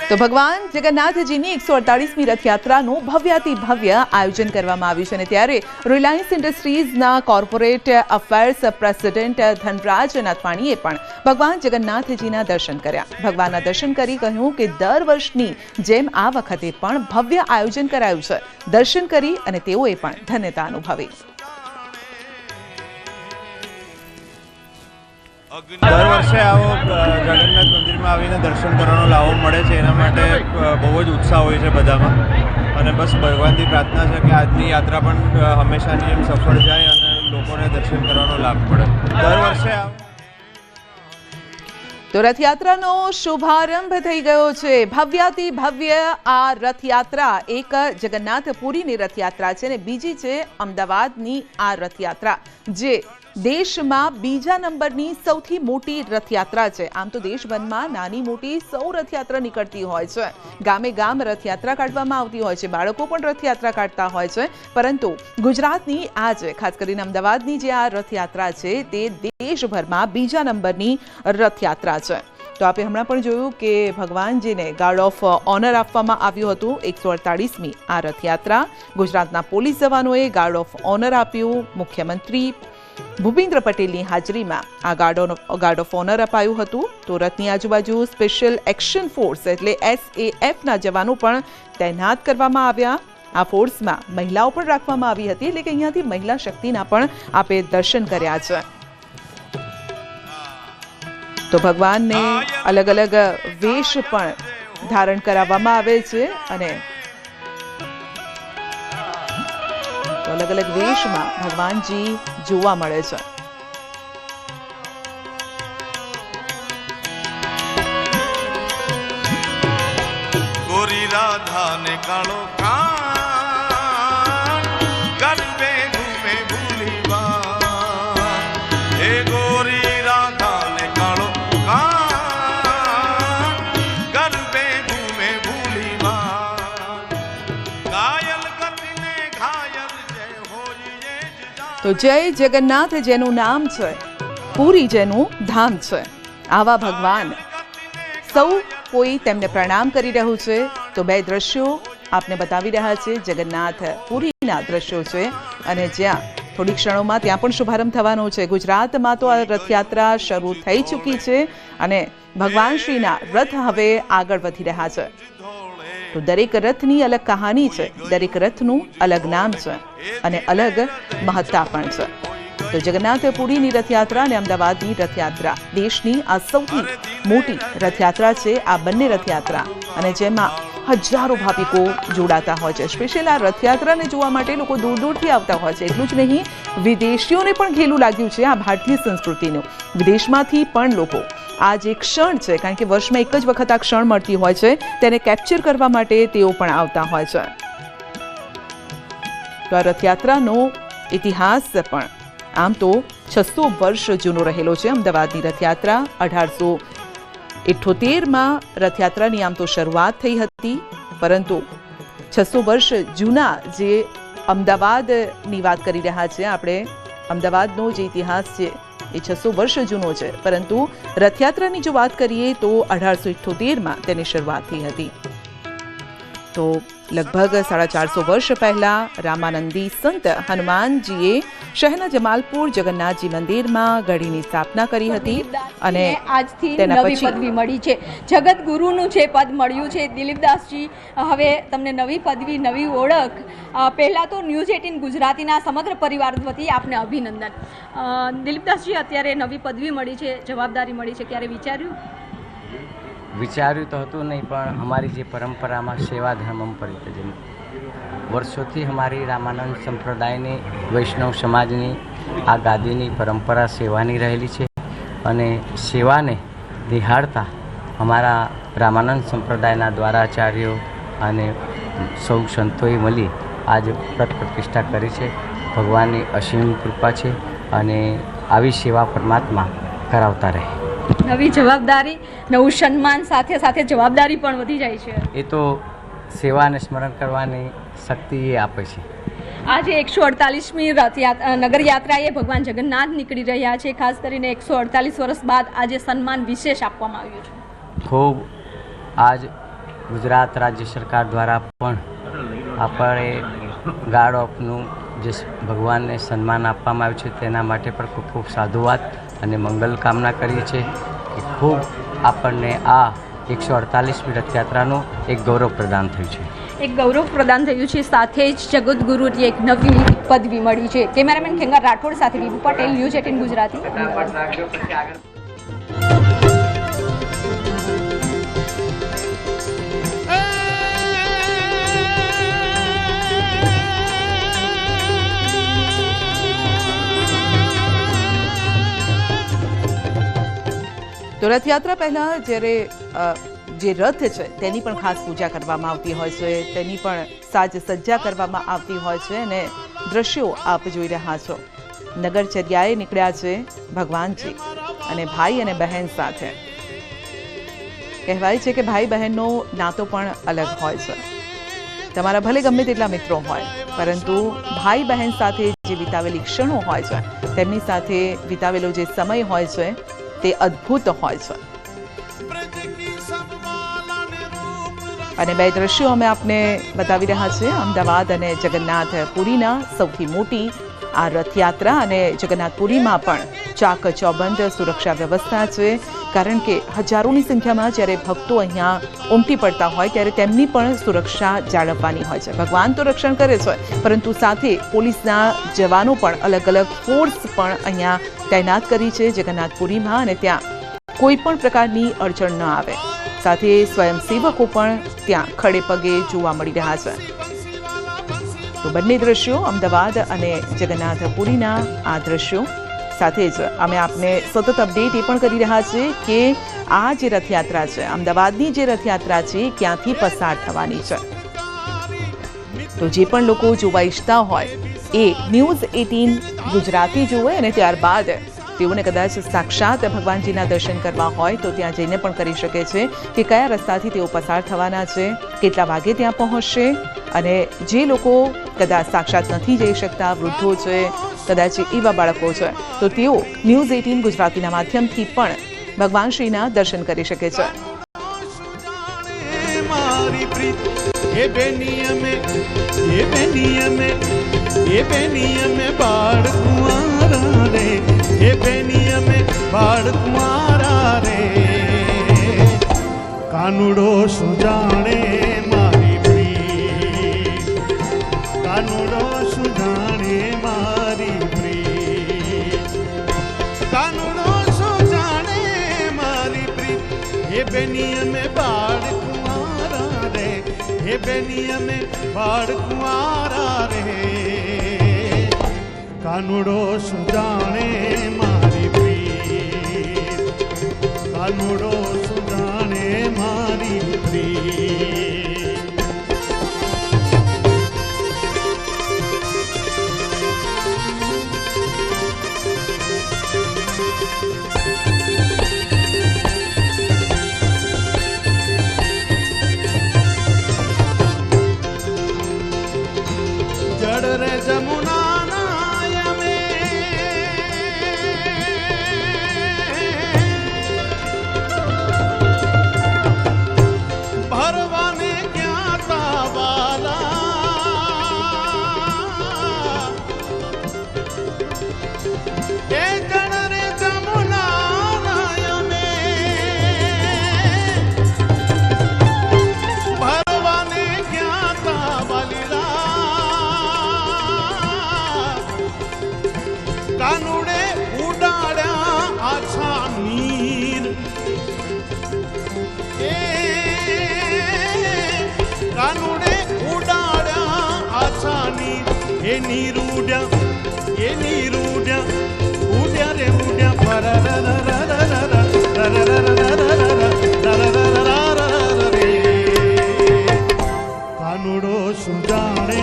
તો ભગવાન જગન્નાથજીની 148મી રથયાત્રાનું ભવ્યાતિ ભવ્ય આયોજન કરવામાં આવ્યું છે અને ત્યારે રિલાયન્સ ઇન્ડસ્ટ્રીઝના કોર્પોરેટ અફેર્સ પ્રેસિડેન્ટ ધનરાજ નાથવાણીએ પણ ભગવાન જગન્નાથજીના દર્શન કર્યા. ભગવાનના દર્શન કરી કહ્યું કે દર વર્ષની જેમ આ વખતે પણ ભવ્ય આયોજન કરાયું છે. દર્શન કરી અને તેઓએ પણ ધન્યતા અનુભવી. દર વર્ષે આવો જગન્નાથ મંદિરમાં આવીને દર્શન કરવાનો લાવો મળે છે, એના માટે બહુ જ ઉત્સાહ હોય છે બધામાં. અને બસ ભગવાનથી પ્રાર્થના છે કે આજની યાત્રા પણ હંમેશાની એમ સફળ જાય અને લોકોને દર્શન કરવાનો લાભ મળે. દર વર્ષે તો રથયાત્રાનો શુભારંભ થઈ ગયો છે. ભવ્યાતિ ભવ્ય આ રથયાત્રા એક જગન્નાથપુરીની રથયાત્રા છે અને બીજી છે અમદાવાદની આ રથયાત્રા, જે દેશમાં બીજા નંબરની સૌથી મોટી રથયાત્રા છે. આમ તો દેશભરમાં નાની મોટી સૌ રથયાત્રા નીકળતી હોય છે, ગામે ગામ રથયાત્રા કાઢવામાં આવતી હોય છે, બાળકો પણ રથયાત્રા કાઢતા હોય છે, પરંતુ ગુજરાતની આ જ ખાસ કરીને અમદાવાદની જે આ રથયાત્રા છે તે દેશભરમાં બીજા નંબરની રથયાત્રા છે. તો આપણે હમણાં પણ જોયું કે ભગવાનજીને ગાર્ડ ઓફ ઓનર આપવામાં આવ્યું હતું. 148મી આ રથયાત્રા ગુજરાતના પોલીસ જવાનોએ ગાર્ડ ઓફ ઓનર આપ્યું. મુખ્યમંત્રી ભૂપેન્દ્ર પટેલની હાજરીમાં આ ગાર્ડ ઓફ ઓનર અપાયું હતું. તો રથની આજુબાજુ સ્પેશિયલ એક્શન ફોર્સ એટલે SAFના જવાનો પણ તૈનાત કરવામાં આવ્યા. આ ફોર્સમાં મહિલાઓ પણ રાખવામાં આવી હતી, એટલે કે અહીંયાથી મહિલા શક્તિના પણ આપણે દર્શન કર્યા છે. તો ભગવાનને અલગ અલગ વેશ પણ ધારણ કરાવવામાં આવે છે અને અલગ અલગ વેશમાં ભગવાનજી જોવા મળે છે. ગોરી રાધા ને કાળો કાન ગરબે ઘૂમે ભૂલીવા, હે ગોરી રાધા ને કાળો કાન ગરબે ઘૂમે ભૂલીવા, ઘાયલ કરીને ઘાયલ જય હોઈએ. તો જય જગન્નાથ જેનું નામ છે, પૂરી જેનું ધામ છે, આવા ભગવાન સૌ કોઈ તેમને પ્રણામ કરી રહ્યું છે. તો બે દ્રશ્યો આપને બતાવી રહ્યા છે, જગન્નાથ પુરીના દ્રશ્યો છે અને જ્યાં થોડી ક્ષણોમાં ત્યાં પણ શુભારંભ થવાનો છે. ગુજરાતમાં તો આ રથયાત્રા શરૂ થઈ ચૂકી છે અને ભગવાન શ્રીના રથ હવે આગળ વધી રહ્યા છે. તો દરેક રથની અલગ કહાની છે, દરેક રથનું અલગ નામ છે અને અલગ મહત્તા પણ છે. તો જગન્નાથપુરીની રથયાત્રા અને અમદાવાદની રથયાત્રા દેશની આ સૌથી મોટી રથયાત્રા છે. આ બંને રથયાત્રા અને જેમાં હજારો ભાવિકો જોડાતા હોય છે. સ્પેશિયલ આ રથયાત્રાને જોવા માટે લોકો દૂર દૂરથી આવતા હોય છે. એટલું જ નહીં, વિદેશીઓને પણ ઘેલું લાગ્યું છે આ ભારતીય સંસ્કૃતિનું. વિદેશમાંથી પણ લોકો આ જે ક્ષણ છે, કારણ કે વર્ષમાં એક જ વખત આ ક્ષણ મળતી હોય છે, તેને કેપ્ચર કરવા માટે તેઓ પણ આવતા હોય છે. તો આ રથયાત્રાનો ઇતિહાસ પણ આમ તો 600 વર્ષ જૂનો રહેલો છે. અમદાવાદની રથયાત્રા 1878માં રથયાત્રાની આમ તો શરૂઆત થઈ હતી, પરંતુ 600 વર્ષ જૂના જે અમદાવાદની વાત કરી રહ્યા છે આપણે, અમદાવાદનો જે ઇતિહાસ છે એ 600 વર્ષ જૂનો છે, પરંતુ રથયાત્રાની જો વાત કરીએ તો 1878માં તેની શરૂઆત થઈ હતી. તો લગભગ 450 વર્ષ પહેલા રામાનંદી સંત હનુમાનજીએ શહેરના જમાલપુર જગન્નાથજી મંદિરમાં ગઢીની સ્થાપના કરી હતી અને આજથી નવી પદવી મળી છે. જગત ગુરુનું જે પદ મળ્યું છે દિલીપદાસજી, હવે તમને નવી પદવી, નવી ઓળખ. પહેલાં તો ન્યૂઝ 18 ગુજરાતીના સમગ્ર પરિવાર વતી આપને અભિનંદન. દિલીપદાસજી, અત્યારે નવી પદવી મળી છે, જવાબદારી મળી છે, ક્યારે વિચાર્યું તો હતું નહીં, પણ અમારી જે પરંપરામાં સેવા ધર્મમ પરિત્યજ્યમ, વર્ષોથી અમારી રામાનંદ સંપ્રદાયની વૈષ્ણવ સમાજની આ ગાદીની પરંપરા સેવાની રહેલી છે અને સેવાને નિહાળતા અમારા રામાનંદ સંપ્રદાયના દ્વારાચાર્યો અને સૌ સંતોએ મળી આજ વ્રત પ્રતિષ્ઠા કરી છે. ભગવાનની અસીમ કૃપા છે અને આવી સેવા પરમાત્મા કરાવતા રહે. નવી જવાબદારી, નવું સન્માન, સાથે સાથે જવાબદારી પણ વધી જાય છે. એ તો સેવાને સ્મરણ કરવાની શક્તિ એ આપે છે. આજે 148મી નગરયાત્રાએ ભગવાન જગન્નાથ નીકળી રહ્યા છે. ખાસ કરીને 148 વર્ષ બાદ આજે સન્માન વિશેષ આપવામાં આવ્યું છે. ખૂબ આજ ગુજરાત રાજ્ય સરકાર દ્વારા પણ આપણે ગાર્ડ ઓફનું જે ભગવાનને સન્માન આપવામાં આવ્યું છે તેના માટે પણ ખૂબ ખૂબ સાધુવાદ અને મંગલ કામના કરીએ છીએ કે ખૂબ આપણને આ 148મી રથયાત્રાનું એક ગૌરવ પ્રદાન થયું છે. એક ગૌરવ પ્રદાન થયું છે, સાથે જ જગતગુરુની એક નવી પદવી મળી છે. કેમેરામેન ખેંગાર રાઠોડ સાથે વિભુ પટેલ, ન્યૂઝ 18 ગુજરાતી. તો રથયાત્રા પહેલા જ્યારે જે રથ છે તેની પણ ખાસ પૂજા કરવામાં આવતી હોય છે, તેની પણ સાજ સજ્જા કરવામાં આવતી હોય છે અને દ્રશ્યો આપ જોઈ રહ્યા છો. નગરચર્યાએ નીકળ્યા છે ભગવાનજી અને ભાઈ અને બહેન સાથે. કહેવાય છે કે ભાઈ બહેનનો નાતો પણ અલગ હોય છે. તમારા ભલે ગમે તેટલા મિત્રો હોય, પરંતુ ભાઈ બહેન સાથે જે વિતાવેલી ક્ષણો હોય છે, તેમની સાથે વિતાવેલો જે સમય હોય છે તે અદ્ભુત હોય છે. અને બે દ્રશ્યો અમે આપને બતાવી રહ્યા છીએ અમદાવાદ અને જગન્નાથ પુરીના. સૌથી મોટી આ રથયાત્રા અને જગન્નાથપુરીમાં પણ ચાક ચોબંધ સુરક્ષા વ્યવસ્થા છે, કારણ કે હજારોની સંખ્યામાં જ્યારે ભક્તો અહીંયા ઉમટી પડતા હોય ત્યારે તેમની પણ સુરક્ષા જાળવવાની હોય છે. ભગવાન તો રક્ષણ કરે છે, પરંતુ સાથે પોલીસના જવાનો પણ અલગ અલગ ફોર્સ પણ અહીંયા તૈનાત કરી છે જગન્નાથપુરીમાં, અને ત્યાં કોઈ પણ પ્રકારની અડચણ ન આવે. સાથે સ્વયંસેવકો પણ ત્યાં ખડે પગે જોવા મળી રહ્યા છે. તો બંને દ્રશ્યો અમદાવાદ અને જગન્નાથપુરીના આ દ્રશ્યો સાથે જ અમે આપને સતત અપડેટ એ પણ કરી રહ્યા છીએ કે આ જે રથયાત્રા છે, અમદાવાદની જે રથયાત્રા છે, ક્યાંથી પસાર થવાની છે. તો જે પણ લોકો જોવા ઈચ્છતા હોય એ ન્યૂઝ 18 ગુજરાતી જુએ અને ત્યારબાદ તેઓને કદાચ સાક્ષાત ભગવાનજીના દર્શન કરવા હોય તો ત્યાં જઈને પણ કરી શકે છે કે કયા રસ્તાથી તેઓ પસાર થવાના છે, કેટલા વાગે ત્યાં પહોંચશે. અને જે લોકો કદાચ સાક્ષાત નથી જઈ શકતા, વૃદ્ધો છે, કદાચ એવા બાળકો છે, તો તેઓ ન્યૂઝ 18 ગુજરાતીના માધ્યમથી પણ ભગવાન શ્રીના દર્શન કરી શકે છે. કાનુડો સુજાણે મારી પ્રીત, કાનુડો સુજાણે મારી પ્રીત, કાનુડો સુજાણે મારી પ્રીત. હે બેની અમે બાળ કુંવારા રે, હે બેની અમે બાળ કુંવારા રે. કાનુડો સુજાણે મારી પ્રીત, કાનુડો સુજાણે મારી પ્રીત. જડ રે જમુના કાનુડે ઉડાડ્યા આછા નીર, કાનુડે ઉડાડ્યા આછા નીર. એ નીર ઉડ્યા, એ નીર ઉડ્યા, ઉડ્યા રે ઉડ્યા રે. કાનુડો સુજાણે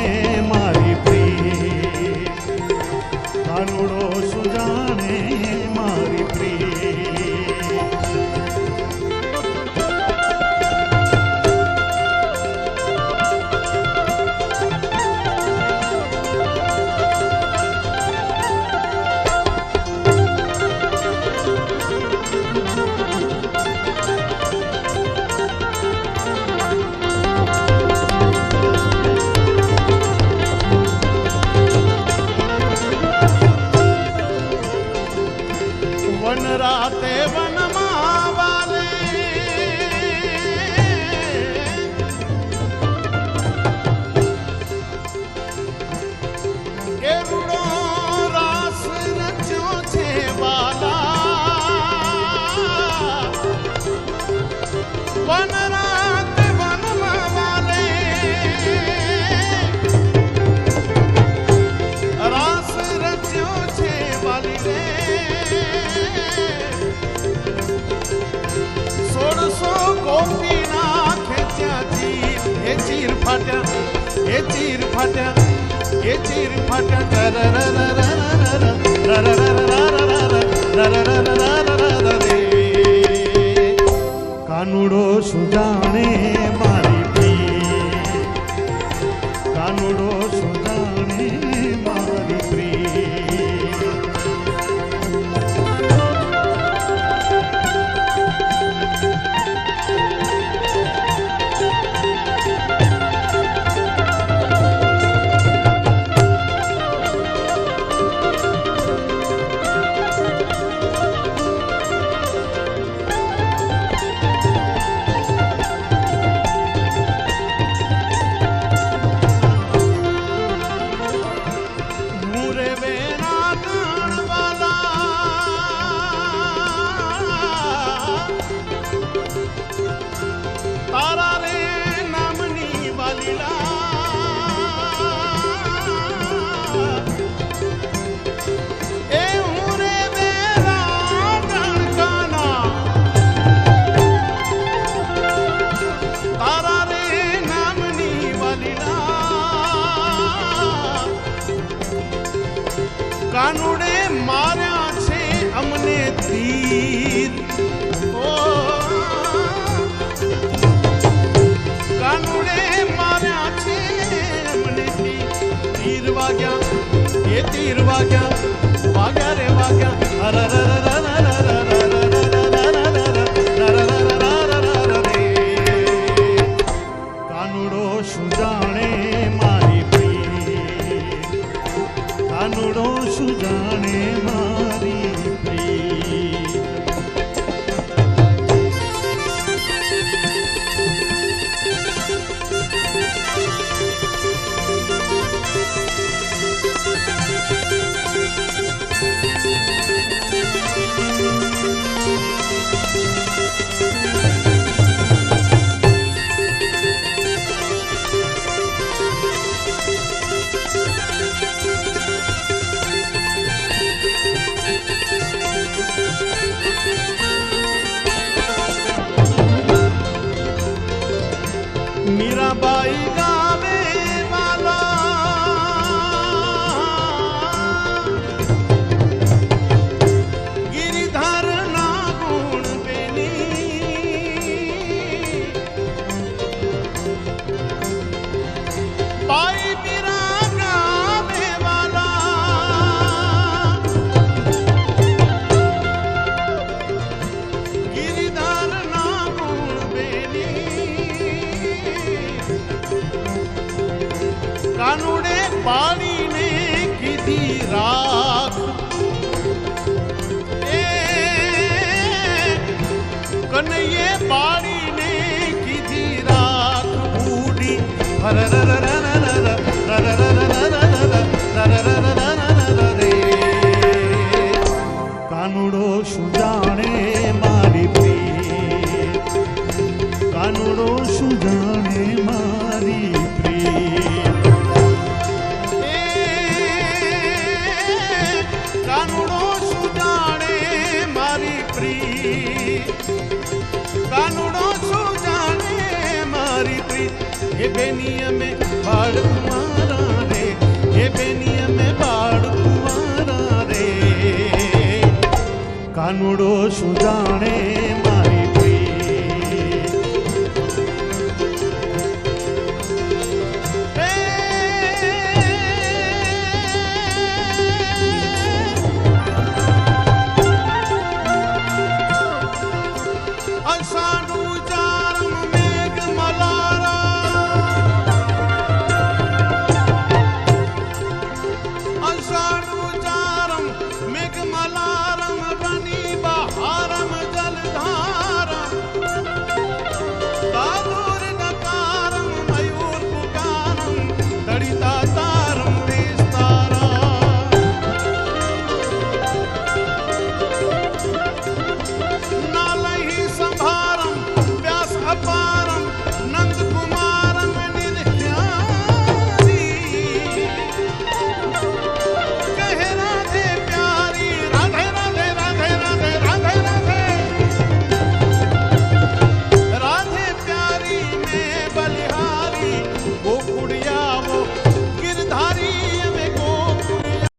મારી પ્રીત, કાનુડો સુજાણે મારી પ્રીત. ચીર ફાટ્યા એ ચીર ફાટ્યા રે કાનુડો સુજાણે મારી પ્રિય કાનુડો સુજાણે મારી પ્રિય તારા રે નામની વાલીલા એ હું રે વેરા ગણકાના તારા રે નામની વાલીલા કાનુડે માર્યા છે અમને તીર કાનુડે માર્યા છે અમને તીર વાગ્યા એ તીર વાગ્યા વાગ્યા રે વાગ્યા કાનુડો સુજાણે મારી પ્રિય કાનુડો સુજાણે મારી પ્રિય મીરાબાઈ ગાવે વાલા ગિરિધર ના ગુણ બેની બાઈ મીરા ગાવે વાલા ગિરિધર ના ગુણ બેની કાનુડે પાણીને કીધી રાખ એ કનૈયે પાણીને કીધી રાખ ઉડી રે કાનુડો સુજાણે મારી પ્રિય કાનુડો સુજાણે મારી પ્રિય કાનુડો સુજાણે મારી પ્રિય કાનુડો સુજાણે મારી પ્રિય એ બેની અમે બાળ કુંવારા રે એ બેની અમે બાળ કુંવારા રે કાનુડો સુજાણે